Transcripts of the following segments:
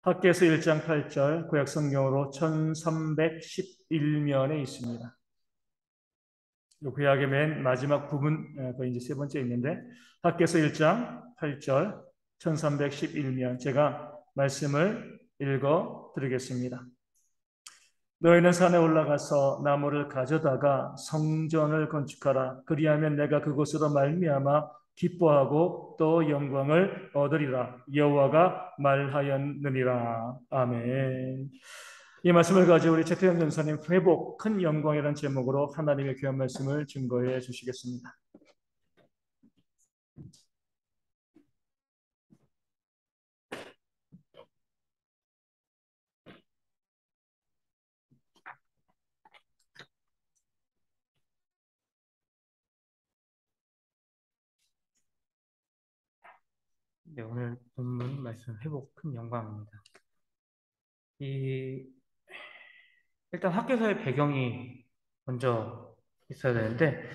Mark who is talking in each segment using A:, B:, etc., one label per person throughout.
A: 학개서 1장 8절 구약성경으로 1311면에 있습니다. 구약의 맨 마지막 부분, 그 이제 세 번째 있는데 학개서 1장 8절 1311면 제가 말씀을 읽어 드리겠습니다. 너희는 산에 올라가서 나무를 가져다가 성전을 건축하라. 그리하면 내가 그곳으로 말미암아 기뻐하고 또 영광을 얻으리라. 여호와가 말하였느니라. 아멘. 이 말씀을 가지고 우리 최태영 전사님 회복 큰 영광이라는 제목으로 하나님의 귀한 말씀을 증거해 주시겠습니다.
B: 네, 오늘 본문 말씀 회복 큰 영광입니다. 이 일단 학교서의 배경이 먼저 있어야 되는데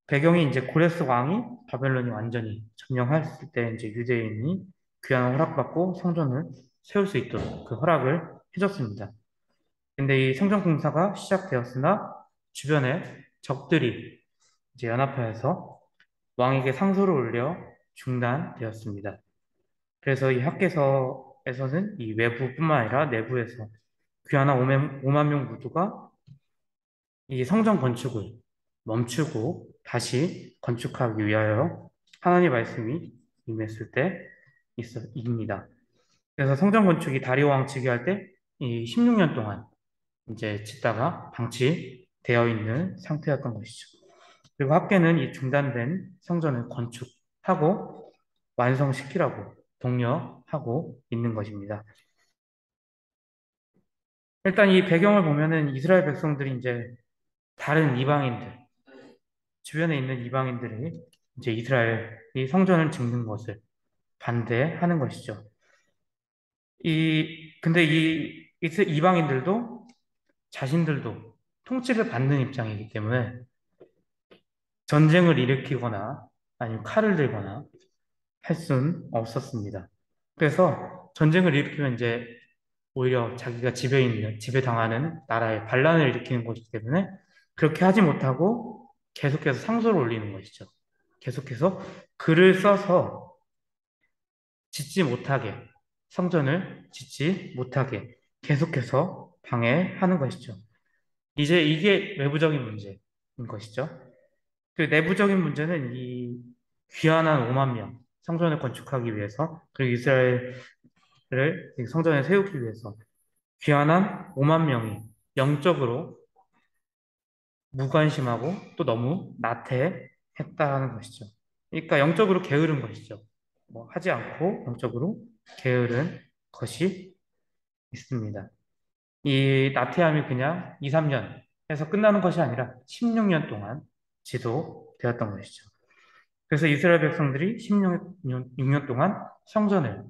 B: 배경이 이제 고레스 왕이 바벨론이 완전히 점령했을 때 이제 유대인이 귀환을 허락받고 성전을 세울 수 있도록 그 허락을 해줬습니다. 근데 이 성전 공사가 시작되었으나 주변에 적들이 이제 연합하여서 왕에게 상소를 올려 중단되었습니다. 그래서 이 학계서에서는 이 외부뿐만 아니라 내부에서 귀환한 5만 명 모두가 이 성전 건축을 멈추고 다시 건축하기 위하여 하나님의 말씀이 임했을 때 입니다. 그래서 성전 건축이 다리오 왕 즉위할 때 이 16년 동안 이제 짓다가 방치되어 있는 상태였던 것이죠. 그리고 학계는 이 중단된 성전을 건축하고 완성시키라고 독려하고 있는 것입니다. 일단 이 배경을 보면은 이스라엘 백성들이 이제 다른 이방인들, 주변에 있는 이방인들이 이제 이스라엘이 성전을 짓는 것을 반대하는 것이죠. 근데 이방인들도 자신들도 통치를 받는 입장이기 때문에 전쟁을 일으키거나 아니면 칼을 들거나 할 수는 없었습니다. 그래서 전쟁을 일으키면 이제 오히려 자기가 지배당하는 나라에 반란을 일으키는 것이기 때문에 그렇게 하지 못하고 계속해서 상소를 올리는 것이죠. 계속해서 글을 써서 짓지 못하게, 성전을 짓지 못하게 계속해서 방해하는 것이죠. 이제 이게 외부적인 문제인 것이죠. 그 내부적인 문제는 이 귀환한 5만 명, 성전을 건축하기 위해서, 그리고 이스라엘을 성전에 세우기 위해서 귀환한 5만 명이 영적으로 무관심하고 또 너무 나태했다는 것이죠. 그러니까 영적으로 게으른 것이죠. 뭐 하지 않고 영적으로 게으른 것이 있습니다. 이 나태함이 그냥 2, 3년 해서 끝나는 것이 아니라 16년 동안 지속되었던 것이죠. 그래서 이스라엘 백성들이 16년 동안 성전을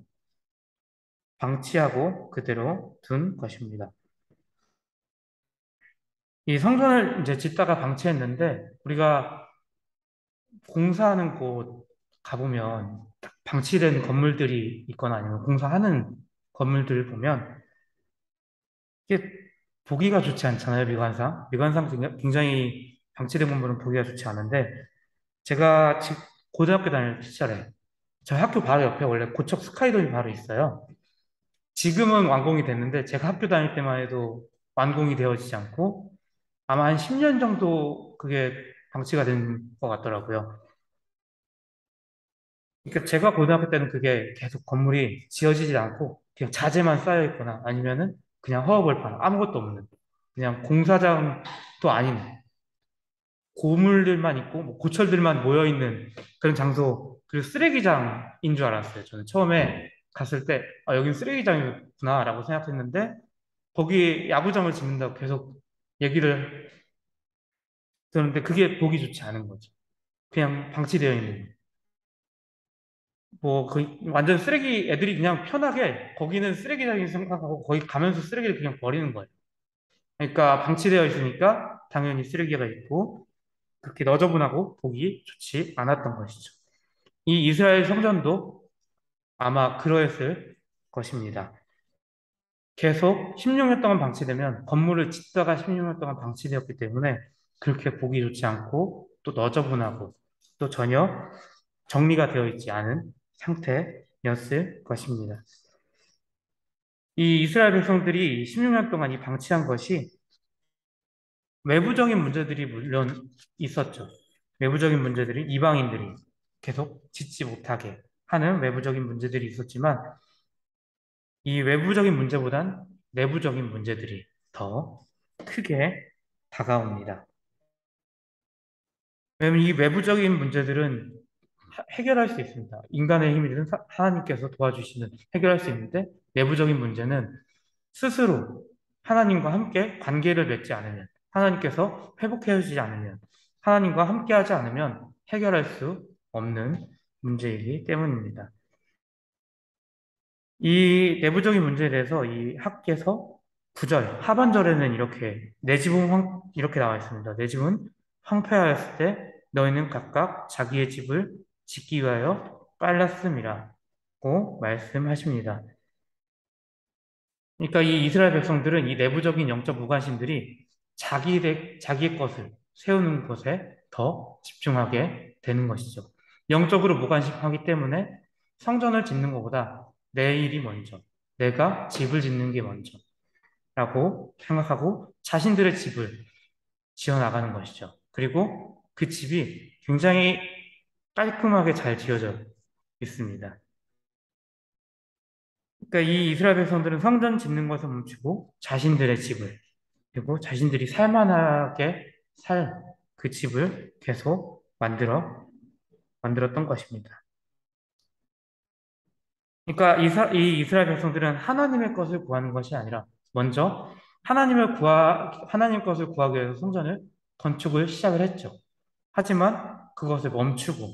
B: 방치하고 그대로 둔 것입니다. 이 성전을 이제 짓다가 방치했는데 우리가 공사하는 곳 가보면 방치된 건물들이 있거나 아니면 공사하는 건물들을 보면 이게 보기가 좋지 않잖아요, 미관상. 미관상 굉장히 방치된 건물은 보기가 좋지 않은데 제가 고등학교 다닐 시절에 저희 학교 바로 옆에 원래 고척 스카이돔이 바로 있어요. 지금은 완공이 됐는데 제가 학교 다닐 때만 해도 완공이 되어지지 않고 아마 한 10년 정도 그게 방치가 된 것 같더라고요. 그러니까 제가 고등학교 때는 그게 계속 건물이 지어지지 않고 그냥 자재만 쌓여 있거나 아니면은 그냥 허허벌판 아무것도 없는 그냥 공사장도 아닌 고물들만 있고 뭐 고철들만 모여 있는 그런 장소 그리고 쓰레기장인 줄 알았어요. 저는 처음에 갔을 때 아, 여긴 쓰레기장이구나라고 생각했는데 거기 야구장을 짓는다고 계속 얘기를 들었는데 그게 보기 좋지 않은 거죠. 그냥 방치되어 있는. 뭐, 완전 쓰레기, 애들이 그냥 편하게, 거기는 쓰레기장이 생각하고, 거기 가면서 쓰레기를 그냥 버리는 거예요. 그러니까 방치되어 있으니까, 당연히 쓰레기가 있고, 그렇게 너저분하고 보기 좋지 않았던 것이죠. 이 이스라엘 성전도 아마 그러했을 것입니다. 계속 16년 동안 방치되면 건물을 짓다가 16년 동안 방치되었기 때문에 그렇게 보기 좋지 않고 또 너저분하고 또 전혀 정리가 되어 있지 않은 상태였을 것입니다. 이 이스라엘 백성들이 16년 동안 이 방치한 것이 외부적인 문제들이 물론 있었죠. 외부적인 문제들이 이방인들이 계속 짓지 못하게 하는 외부적인 문제들이 있었지만 이 외부적인 문제보단 내부적인 문제들이 더 크게 다가옵니다. 왜냐하면 이 외부적인 문제들은 해결할 수 있습니다. 인간의 힘이든 하나님께서 도와주시는 해결할 수 있는데 내부적인 문제는 스스로 하나님과 함께 관계를 맺지 않으면 하나님께서 회복해 주지 않으면 하나님과 함께 하지 않으면 해결할 수 없는 문제이기 때문입니다. 이 내부적인 문제에 대해서 이 학개서 9절 하반절에는 이렇게 내 집은 이렇게 나와 있습니다. 내 집은 황폐하였을 때 너희는 각각 자기의 집을 짓기 위하여 빨랐음이라고 말씀하십니다. 그러니까 이 이스라엘 백성들은 이 내부적인 영적 무관심들이 자기의 것을 세우는 것에 더 집중하게 되는 것이죠. 영적으로 무관심하기 때문에 성전을 짓는 것보다 내 일이 먼저, 내가 집을 짓는 게 먼저라고 생각하고 자신들의 집을 지어 나가는 것이죠. 그리고 그 집이 굉장히 깔끔하게 잘 지어져 있습니다. 그러니까 이 이스라엘 백성들은 성전 짓는 것을 멈추고 자신들의 집을 그리고 자신들이 살만하게 살 그 집을 계속 만들었던 것입니다. 그러니까 이 이스라엘 백성들은 하나님의 것을 구하는 것이 아니라 먼저 하나님 것을 구하기 위해서 성전을 건축을 시작을 했죠. 하지만 그것을 멈추고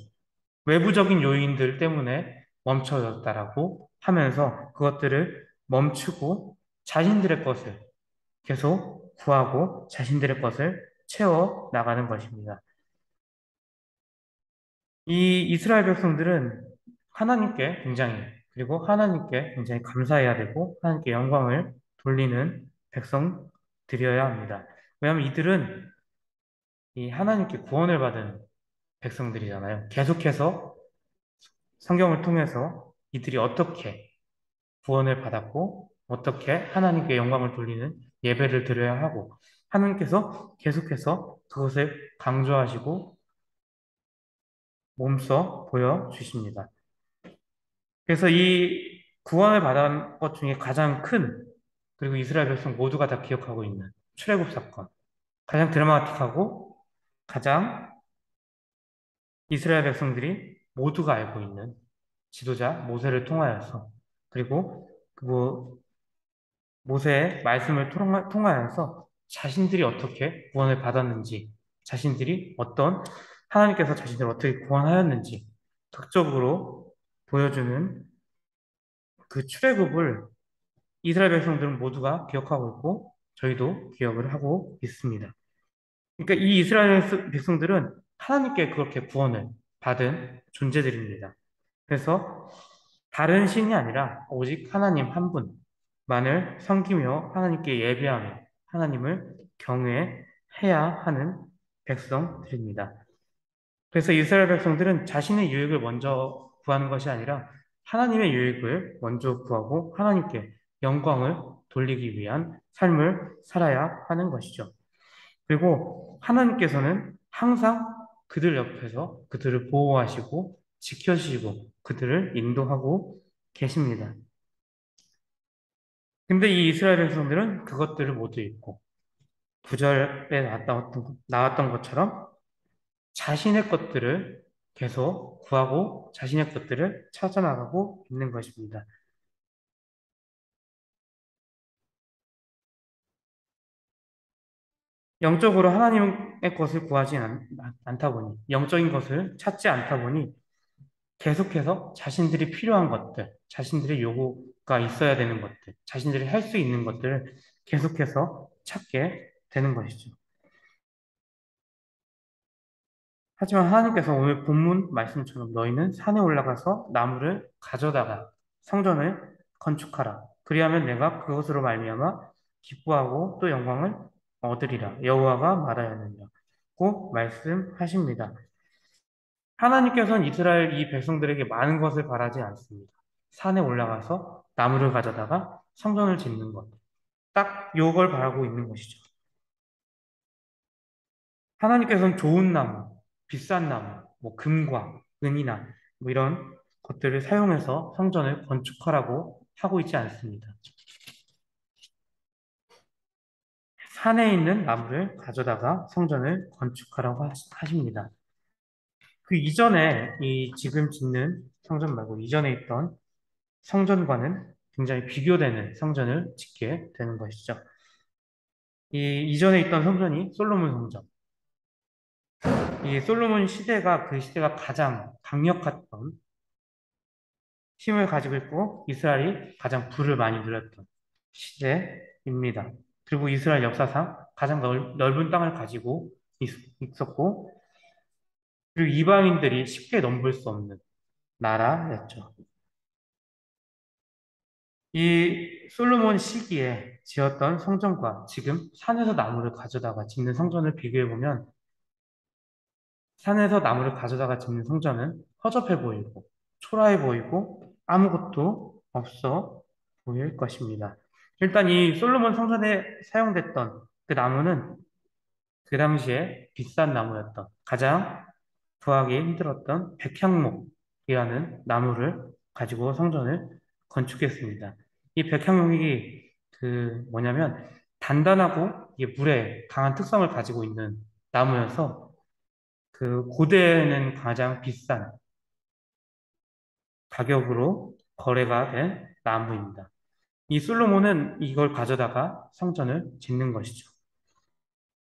B: 외부적인 요인들 때문에 멈춰졌다라고 하면서 그것들을 멈추고 자신들의 것을 계속 구하고 자신들의 것을 채워 나가는 것입니다. 이 이스라엘 백성들은 하나님께 굉장히 그리고 하나님께 굉장히 감사해야 되고 하나님께 영광을 돌리는 백성들이어야 합니다. 왜냐하면 이들은 이 하나님께 구원을 받은 백성들이잖아요. 계속해서 성경을 통해서 이들이 어떻게 구원을 받았고 어떻게 하나님께 영광을 돌리는 예배를 드려야 하고 하나님께서 계속해서 그것을 강조하시고 몸소 보여주십니다. 그래서 이 구원을 받은 것 중에 가장 큰 그리고 이스라엘 백성 모두가 다 기억하고 있는 출애굽 사건 가장 드라마틱하고 가장 이스라엘 백성들이 모두가 알고 있는 지도자 모세를 통하여서 그리고 모세의 말씀을 통하여서 자신들이 어떻게 구원을 받았는지, 자신들이 하나님께서 자신들을 어떻게 구원하였는지 극적으로 보여주는 그 출애굽을 이스라엘 백성들은 모두가 기억하고 있고 저희도 기억을 하고 있습니다. 그러니까 이 이스라엘 백성들은 하나님께 그렇게 구원을 받은 존재들입니다. 그래서 다른 신이 아니라 오직 하나님 한 분만을 섬기며 하나님께 예배하며 하나님을 경외해야 하는 백성들입니다. 그래서 이스라엘 백성들은 자신의 유익을 먼저 구하는 것이 아니라 하나님의 유익을 먼저 구하고 하나님께 영광을 돌리기 위한 삶을 살아야 하는 것이죠. 그리고 하나님께서는 항상 그들 옆에서 그들을 보호하시고 지켜주시고 그들을 인도하고 계십니다. 근데 이 이스라엘 백성들은 그것들을 모두 잊고 구절에 나왔던 것처럼 자신의 것들을 계속 구하고 자신의 것들을 찾아나가고 있는 것입니다. 영적으로 하나님의 것을 구하지 않다 보니, 영적인 것을 찾지 않다 보니 계속해서 자신들이 필요한 것들, 자신들의 요구가 있어야 되는 것들, 자신들이 할 수 있는 것들을 계속해서 찾게 되는 것이죠. 하지만 하나님께서 오늘 본문 말씀처럼 너희는 산에 올라가서 나무를 가져다가 성전을 건축하라. 그리하면 내가 그것으로 말미암아 기뻐하고 또 영광을 얻으리라. 여호와가 말하였느니라고 말씀하십니다. 하나님께서는 이스라엘 이 백성들에게 많은 것을 바라지 않습니다. 산에 올라가서 나무를 가져다가 성전을 짓는 것. 딱 요걸 바라고 있는 것이죠. 하나님께서는 좋은 나무, 비싼 나무, 뭐 금과 은이나 뭐 이런 것들을 사용해서 성전을 건축하라고 하고 있지 않습니다. 산에 있는 나무를 가져다가 성전을 건축하라고 하십니다. 그 이전에 이 지금 짓는 성전 말고 이전에 있던 성전과는 굉장히 비교되는 성전을 짓게 되는 것이죠. 이 이전에 있던 성전이 솔로몬 성전. 이 솔로몬 시대가 그 시대가 가장 강력했던 힘을 가지고 있고 이스라엘이 가장 부를 많이 누렸던 시대입니다. 그리고 이스라엘 역사상 가장 넓은 땅을 가지고 있었고 그리고 이방인들이 쉽게 넘볼 수 없는 나라였죠. 이 솔로몬 시기에 지었던 성전과 지금 산에서 나무를 가져다가 짓는 성전을 비교해 보면 산에서 나무를 가져다가 짓는 성전은 허접해 보이고 초라해 보이고 아무것도 없어 보일 것입니다. 일단 이 솔로몬 성전에 사용됐던 그 나무는 그 당시에 비싼 나무였던 가장 구하기 힘들었던 백향목이라는 나무를 가지고 성전을 건축했습니다. 이 백향목이 그 뭐냐면 단단하고 이게 물에 강한 특성을 가지고 있는 나무여서 그 고대에는 가장 비싼 가격으로 거래가 된 나무입니다. 이 솔로몬은 이걸 가져다가 성전을 짓는 것이죠.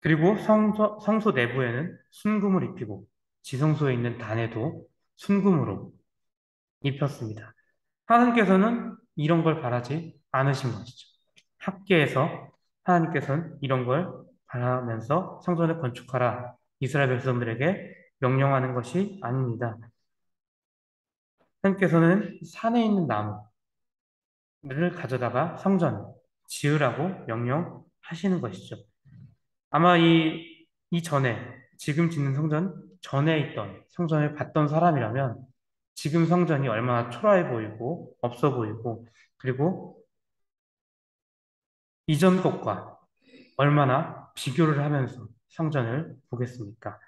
B: 그리고 성소 내부에는 순금을 입히고 지성소에 있는 단에도 순금으로 입혔습니다. 하나님께서는 이런 걸 바라지 않으신 것이죠. 학계에서 하나님께서는 이런 걸 바라면서 성전을 건축하라 이스라엘 백성들에게 명령하는 것이 아닙니다. 하나님께서는 산에 있는 나무를 가져다가 성전 지으라고 명령하시는 것이죠. 아마 이전에 지금 짓는 성전 전에 있던 성전을 봤던 사람이라면 지금 성전이 얼마나 초라해 보이고 없어 보이고 그리고 이전 것과 얼마나 비교를 하면서 성전을 보겠습니까?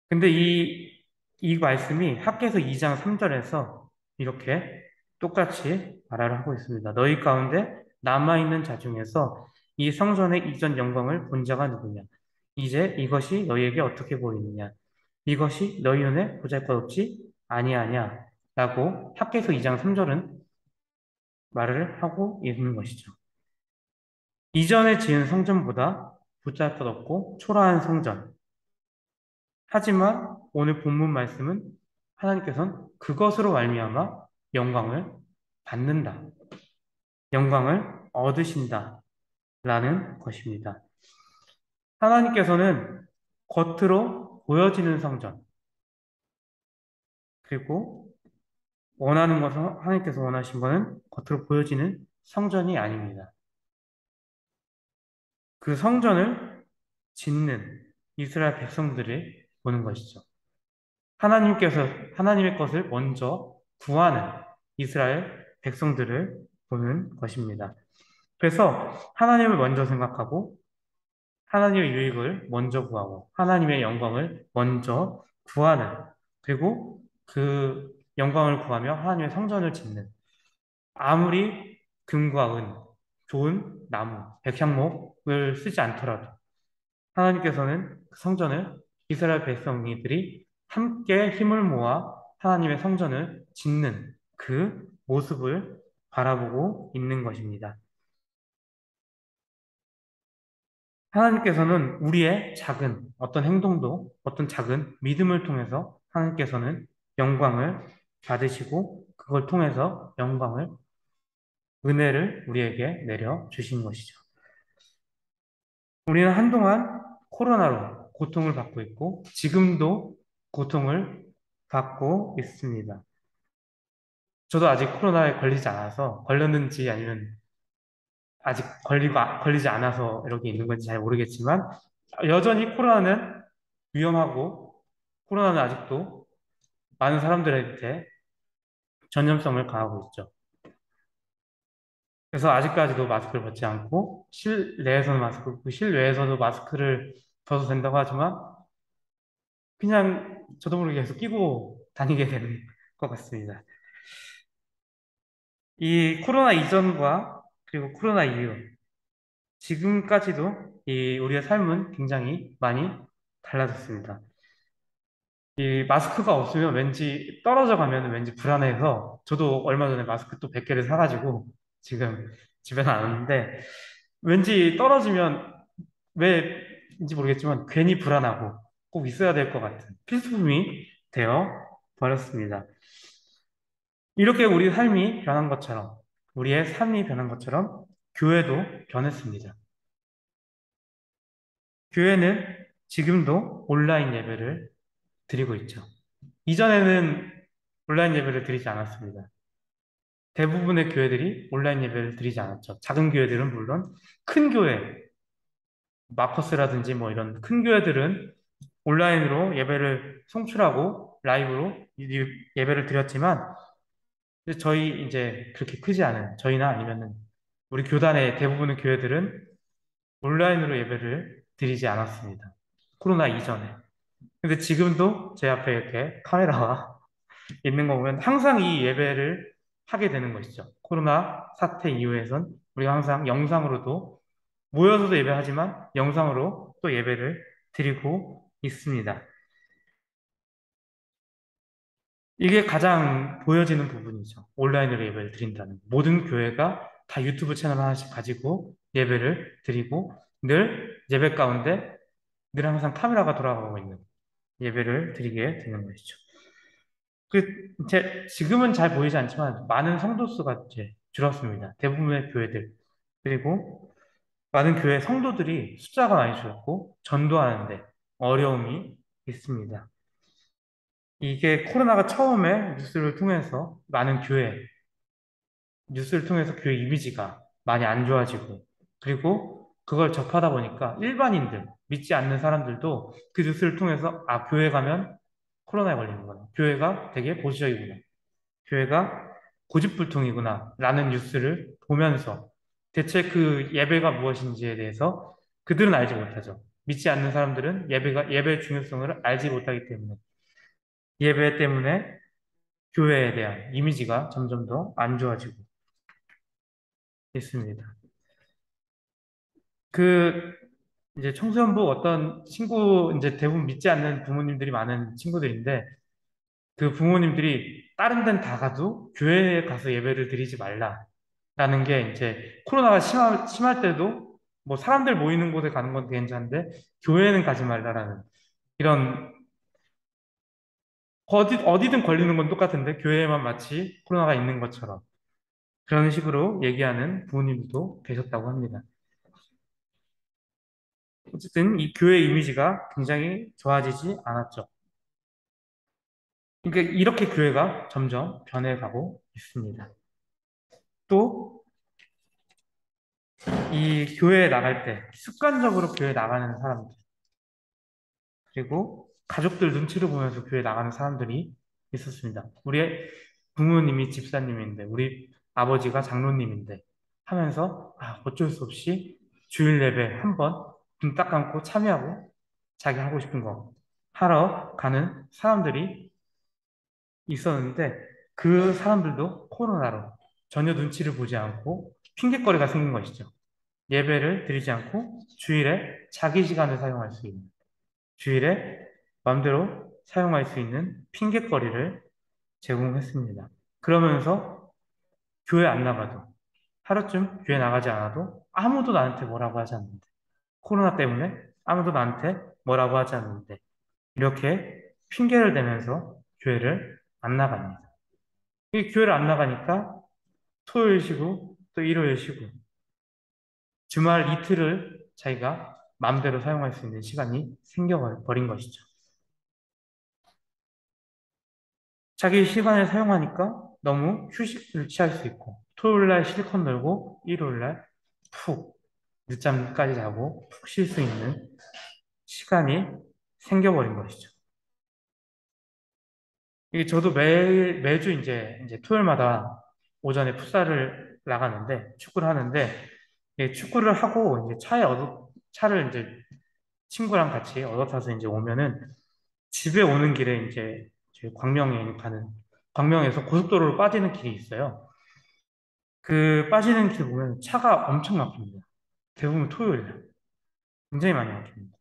B: 근데 이 말씀이 학개서 2장 3절에서 이렇게 똑같이 말을 하고 있습니다. 너희 가운데 남아있는 자 중에서 이 성전의 이전 영광을 본 자가 누구냐? 이제 이것이 너희에게 어떻게 보이느냐? 이것이 너희 눈에 보잘것없지 아니하냐? 라고 학개서 2장 3절은 말을 하고 있는 것이죠. 이전에 지은 성전보다 보잘것없고 초라한 성전. 하지만 오늘 본문 말씀은 하나님께서는 그것으로 말미암아 영광을 받는다. 영광을 얻으신다. 라는 것입니다. 하나님께서는 겉으로 보여지는 성전, 그리고 원하는 것은 하나님께서 원하신 것은 겉으로 보여지는 성전이 아닙니다. 그 성전을 짓는 이스라엘 백성들을 보는 것이죠. 하나님께서 하나님의 것을 먼저 구하는 이스라엘 백성들을 보는 것입니다. 그래서 하나님을 먼저 생각하고 하나님의 유익을 먼저 구하고 하나님의 영광을 먼저 구하는 그리고 그 영광을 구하며 하나님의 성전을 짓는 아무리 금과 은, 좋은 나무, 백향목을 쓰지 않더라도 하나님께서는 그 성전을 이스라엘 백성들이 함께 힘을 모아 하나님의 성전을 짓는 그 모습을 바라보고 있는 것입니다. 하나님께서는 우리의 작은 어떤 행동도 어떤 작은 믿음을 통해서 하나님께서는 영광을 받으시고 그걸 통해서 영광을 은혜를 우리에게 내려 주신 것이죠. 우리는 한동안 코로나로 고통을 받고 있고 지금도 고통을 받고 있습니다. 저도 아직 코로나에 걸리지 않아서 걸렸는지 아니면 아직 걸리지 않아서 이렇게 있는 건지 잘 모르겠지만 여전히 코로나는 위험하고 코로나는 아직도 많은 사람들한테 전염성을 강하고 있죠. 그래서 아직까지도 마스크를 벗지 않고 실내에서는 마스크 벗고 실외에서도 마스크를 벗어도 된다고 하지만 그냥 저도 모르게 계속 끼고 다니게 되는 것 같습니다. 이 코로나 이전과 그리고 코로나 이후 지금까지도 이 우리의 삶은 굉장히 많이 달라졌습니다. 이 마스크가 없으면 왠지 떨어져 가면 왠지 불안해서 저도 얼마 전에 마스크 또 100개를 사가지고 지금 집에 놨는데 왠지 떨어지면 왜인지 모르겠지만 괜히 불안하고 꼭 있어야 될 것 같은 필수품이 되어 버렸습니다. 이렇게 우리 삶이 변한 것처럼 우리의 삶이 변한 것처럼 교회도 변했습니다. 교회는 지금도 온라인 예배를 드리고 있죠. 이전에는 온라인 예배를 드리지 않았습니다. 대부분의 교회들이 온라인 예배를 드리지 않았죠. 작은 교회들은 물론 큰 교회, 마커스라든지 뭐 이런 큰 교회들은 온라인으로 예배를 송출하고 라이브로 예배를 드렸지만 저희 이제 그렇게 크지 않은 저희나 아니면은 우리 교단의 대부분의 교회들은 온라인으로 예배를 드리지 않았습니다. 코로나 이전에. 근데 지금도 제 앞에 이렇게 카메라가 있는 거 보면 항상 이 예배를 하게 되는 것이죠. 코로나 사태 이후에선 우리가 항상 영상으로도 모여서도 예배하지만 영상으로 또 예배를 드리고 있습니다. 이게 가장 보여지는 부분이죠. 온라인으로 예배를 드린다는. 모든 교회가 다 유튜브 채널 하나씩 가지고 예배를 드리고 늘 예배 가운데 늘 항상 카메라가 돌아가고 있는 예배를 드리게 되는 것이죠. 지금은 잘 보이지 않지만 많은 성도 수가 이제 줄었습니다. 대부분의 교회들. 그리고 많은 교회 성도들이 숫자가 많이 줄었고 전도하는데 어려움이 있습니다. 이게 코로나가 처음에 뉴스를 통해서 교회 이미지가 많이 안 좋아지고 그리고 그걸 접하다 보니까 일반인들, 믿지 않는 사람들도 그 뉴스를 통해서 아, 교회 가면 코로나에 걸리는구나. 교회가 되게 보수적이구나. 교회가 고집불통이구나 라는 뉴스를 보면서 대체 그 예배가 무엇인지에 대해서 그들은 알지 못하죠. 믿지 않는 사람들은 예배의 중요성을 알지 못하기 때문에 예배 때문에 교회에 대한 이미지가 점점 더 안 좋아지고 있습니다. 그 이제 청소년부 어떤 친구 이제 대부분 믿지 않는 부모님들이 많은 친구들인데 그 부모님들이 다른 데는 다 가도 교회에 가서 예배를 드리지 말라라는 게 이제 코로나가 심할 때도 뭐 사람들 모이는 곳에 가는 건 괜찮은데 교회는 가지 말라라는 이런 어디든 걸리는 건 똑같은데 교회에만 마치 코로나가 있는 것처럼 그런 식으로 얘기하는 부모님도 계셨다고 합니다. 어쨌든 이 교회 이미지가 굉장히 좋아지지 않았죠. 그러니까 이렇게 교회가 점점 변해가고 있습니다. 또 이 교회에 나갈 때 습관적으로 교회 나가는 사람들 그리고 가족들 눈치를 보면서 교회 나가는 사람들이 있었습니다. 우리 부모님이 집사님인데 우리 아버지가 장로님인데 하면서 어쩔 수 없이 주일 예배 한번 눈 딱 감고 참여하고 자기 하고 싶은 거 하러 가는 사람들이 있었는데 그 사람들도 코로나로 전혀 눈치를 보지 않고 핑계거리가 생긴 것이죠. 예배를 드리지 않고 주일에 자기 시간을 사용할 수 있는 주일에 마음대로 사용할 수 있는 핑계거리를 제공했습니다. 그러면서 교회 안 나가도 하루쯤 교회 나가지 않아도 아무도 나한테 뭐라고 하지 않는데 코로나 때문에 아무도 나한테 뭐라고 하지 않는데 이렇게 핑계를 대면서 교회를 안 나갑니다. 이 교회를 안 나가니까 토요일 쉬고 또 일요일 쉬고 주말 이틀을 자기가 마음대로 사용할 수 있는 시간이 생겨버린 것이죠. 자기 시간을 사용하니까 너무 휴식을 취할 수 있고 토요일 날 실컷 놀고 일요일 날 푹 늦잠까지 자고 푹 쉴 수 있는 시간이 생겨버린 것이죠. 이게 저도 매주 이제 토요일마다 오전에 풋살을 나가는데 축구를 하는데 축구를 하고 이제 차를 이제 친구랑 같이 얻어 타서 이제 오면은 집에 오는 길에 이제 저희 광명에서 고속도로로 빠지는 길이 있어요. 그 빠지는 길 보면 차가 엄청 막힙니다. 대부분 토요일 날 굉장히 많이 막힙니다.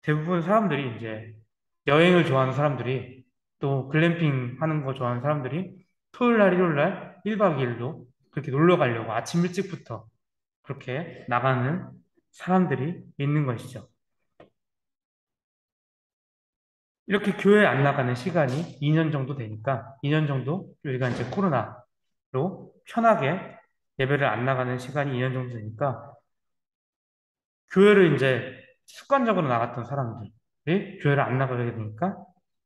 B: 대부분 사람들이 이제 여행을 좋아하는 사람들이 또 글램핑 하는 거 좋아하는 사람들이 토요일 날, 일요일 날 1박 2일로 그렇게 놀러 가려고 아침 일찍부터 그렇게 나가는 사람들이 있는 것이죠. 이렇게 교회 안 나가는 시간이 2년 정도 되니까 2년 정도 우리가 이제 코로나로 편하게 예배를 안 나가는 시간이 2년 정도 되니까 교회를 이제 습관적으로 나갔던 사람들이 교회를 안 나가게 되니까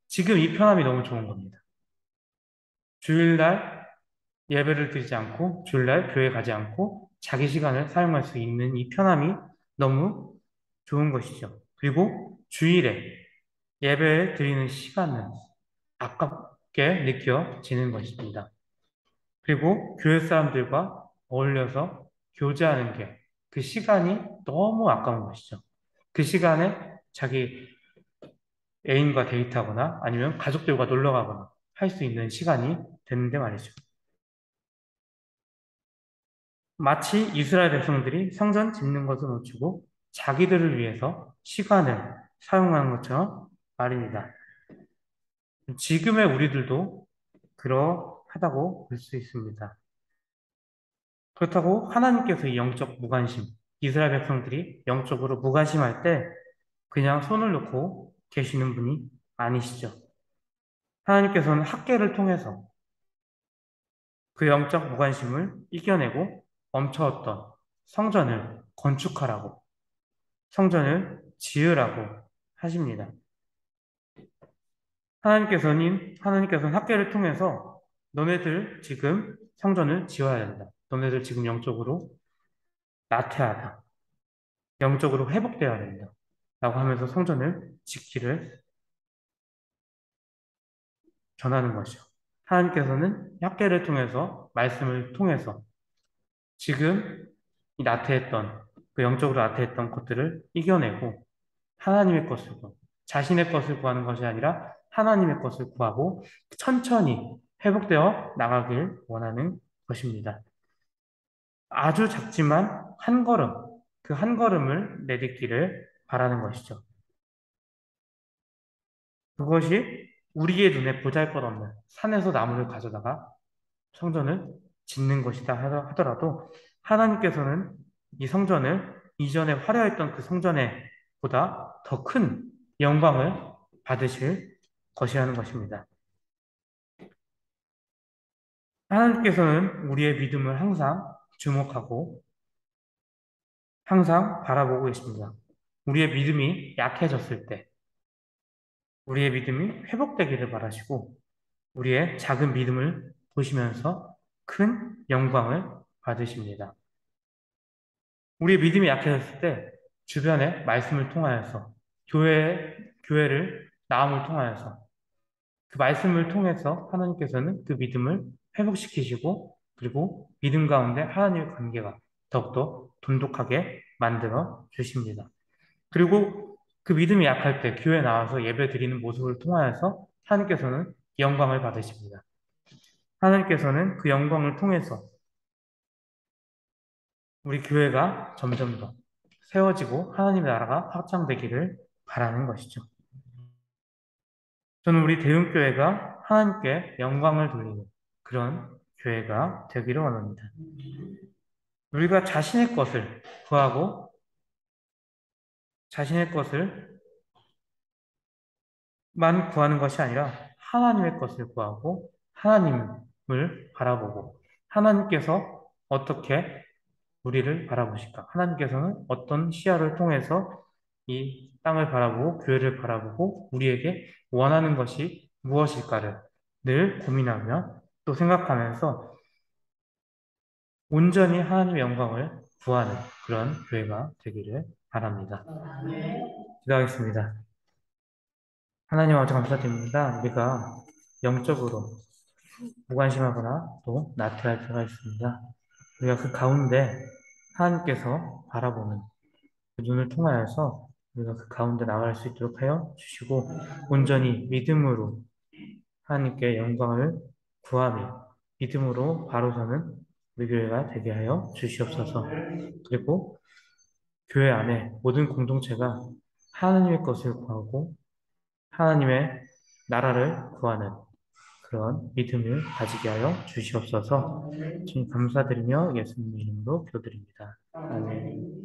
B: 지금 이 편함이 너무 좋은 겁니다. 주일날 예배를 드리지 않고 주일날 교회 가지 않고 자기 시간을 사용할 수 있는 이 편함이 너무 좋은 것이죠. 그리고 주일에 예배 드리는 시간은 아깝게 느껴지는 것입니다. 그리고 교회 사람들과 어울려서 교제하는 게 그 시간이 너무 아까운 것이죠. 그 시간에 자기 애인과 데이트하거나 아니면 가족들과 놀러 가거나 할 수 있는 시간이 됐는데 말이죠. 마치 이스라엘 백성들이 성전 짓는 것을 놓치고 자기들을 위해서 시간을 사용하는 것처럼 말입니다. 지금의 우리들도 그러하다고 볼 수 있습니다. 그렇다고 하나님께서 이 영적 무관심, 이스라엘 백성들이 영적으로 무관심할 때 그냥 손을 놓고 계시는 분이 아니시죠. 하나님께서는 학계를 통해서 그 영적 무관심을 이겨내고 멈춰왔던 성전을 건축하라고, 성전을 지으라고 하십니다. 하나님께서는 학계를 통해서 너네들 지금 성전을 지어야 된다. 너네들 지금 영적으로 나태하다. 영적으로 회복되어야 된다. 라고 하면서 성전을 짓기를 전하는 것이죠. 하나님께서는 학계를 통해서, 말씀을 통해서 지금 이 나태했던, 그 영적으로 나태했던 것들을 이겨내고 하나님의 것을 자신의 것을 구하는 것이 아니라 하나님의 것을 구하고 천천히 회복되어 나가길 원하는 것입니다. 아주 작지만 한 걸음, 그 한 걸음을 내딛기를 바라는 것이죠. 그것이 우리의 눈에 보잘것없는 산에서 나무를 가져다가 성전을 짓는 것이다 하더라도 하나님께서는 이 성전을 이전에 화려했던 그 성전에 보다 더 큰 영광을 받으실 것이라는 것입니다. 하나님께서는 우리의 믿음을 항상 주목하고 항상 바라보고 계십니다. 우리의 믿음이 약해졌을 때 우리의 믿음이 회복되기를 바라시고 우리의 작은 믿음을 보시면서 큰 영광을 받으십니다. 우리의 믿음이 약해졌을 때 주변의 말씀을 통하여서 교회를 나음을 통하여서 그 말씀을 통해서 하나님께서는 그 믿음을 회복시키시고 그리고 믿음 가운데 하나님의 관계가 더욱더 돈독하게 만들어 주십니다. 그리고 그 믿음이 약할 때 교회 나와서 예배 드리는 모습을 통하여서 하나님께서는 영광을 받으십니다. 하나님께서는 그 영광을 통해서 우리 교회가 점점 더 세워지고 하나님의 나라가 확장되기를 바라는 것이죠. 저는 우리 대흥교회가 하나님께 영광을 돌리는 그런 교회가 되기를 원합니다. 우리가 자신의 것을 구하고 자신의 것을 만 구하는 것이 아니라 하나님의 것을 구하고 하나님을 바라보고 하나님께서 어떻게 우리를 바라보실까? 하나님께서는 어떤 시야를 통해서 이 땅을 바라보고 교회를 바라보고 우리에게 원하는 것이 무엇일까를 늘 고민하며 또 생각하면서 온전히 하나님의 영광을 구하는 그런 교회가 되기를 바랍니다. 기도하겠습니다. 하나님 아버지 감사드립니다. 우리가 영적으로 무관심하거나 또 나태할 때가 있습니다. 우리가 그 가운데 하나님께서 바라보는 그 눈을 통하여서 우리가 그 가운데 나갈 수 있도록 하여 주시고 온전히 믿음으로 하나님께 영광을 구하며 믿음으로 바로 서는 우리 교회가 되게 하여 주시옵소서. 그리고 교회 안에 모든 공동체가 하나님의 것을 구하고 하나님의 나라를 구하는 그런 믿음을 가지게 하여 주시옵소서. 주님 감사드리며 예수님 이름으로 기도드립니다. 아멘.